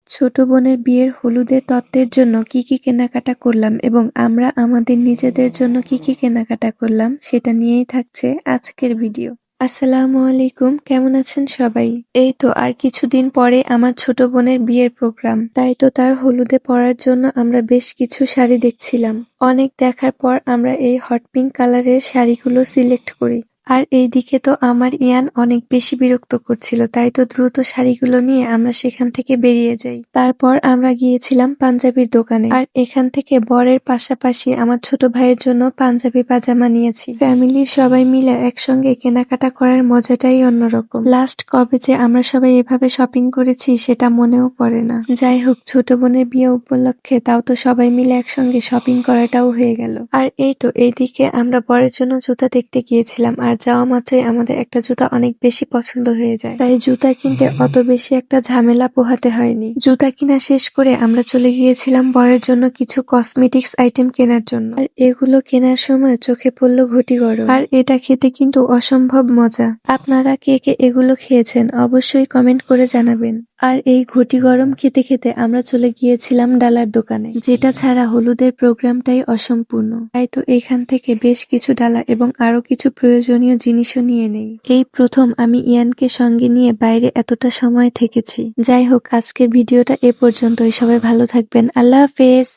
ছোট বোনের বিয়ের হলুদের তত্ত্বের জন্য কি কি কেনাকাটা করলাম এবং আমরা আমাদের নিজেদের জন্য কি কি কেনাকাটা করলাম সেটা নিয়েই থাকছে আজকের ভিডিও। আসসালামু আলাইকুম, কেমন আছেন সবাই? এই তো আর কিছুদিন পরে আমার ছোট বোনের বিয়ের প্রোগ্রাম, তাই তো তার হলুদে পরার জন্য আমরা বেশ কিছু শাড়ি দেখছিলাম। অনেক দেখার পর আমরা এই হট পিঙ্ক কালারের শাড়িগুলো সিলেক্ট করি। আর এইদিকে তো আমার ইয়ান অনেক বেশি বিরক্ত করছিল, তাই তো দ্রুত শাড়িগুলো নিয়ে আমরা সেখান থেকে বেরিয়ে যাই। তারপর আমরা গিয়েছিলাম পাঞ্জাবির দোকানে, আর এখান থেকে বরের পাশাপাশি আমার ছোট ভাইয়ের জন্য পাঞ্জাবি পাজামা নিয়েছি। ফ্যামিলির সবাই মিলে একসঙ্গে কেনাকাটা করার মজাটাই অন্যরকম। লাস্ট কবে যে আমরা সবাই এভাবে শপিং করেছি সেটা মনেও পড়ে না। যাই হোক, ছোট বোনের বিয়ে উপলক্ষে তাও তো সবাই মিলে একসঙ্গে শপিং করাটাও হয়ে গেল। আর এই তো এইদিকে আমরা বরের জন্য জুতা দেখতে গিয়েছিলাম, আর যাওয়া মাত্রই আমাদের একটা জুতা অনেক বেশি পছন্দ হয়ে যায়, তাই জুতা কিনতে অত বেশি একটা ঝামেলা পোহাতে হয়নি। জুতা কিনা শেষ করে আমরা চলে গিয়েছিলাম বরের জন্য কিছু কসমেটিক্স আইটেম কেনার জন্য। আর এগুলো কেনার সময় চোখে পড়লো ঘটি গরম, আর এটা খেতে কিন্তু অসম্ভব মজা। আপনারা কে কে এগুলো খেয়েছেন অবশ্যই কমেন্ট করে জানাবেন। আর এই ঘটি গরম খেতে খেতে আমরা চলে গিয়েছিলাম ডালার দোকানে, যেটা ছাড়া হলুদের প্রোগ্রামটাই অসম্পূর্ণ। তাই তো এখান থেকে বেশ কিছু ডালা এবং আরো কিছু প্রয়োজনীয় জিনিসও নিয়ে নেই। এই প্রথম আমি ইয়ানকে সঙ্গে নিয়ে বাইরে এতটা সময় থেকেছি। যাই হোক, আজকের ভিডিওটা এ পর্যন্তই। সবাই ভালো থাকবেন। আল্লাহ হাফেজ।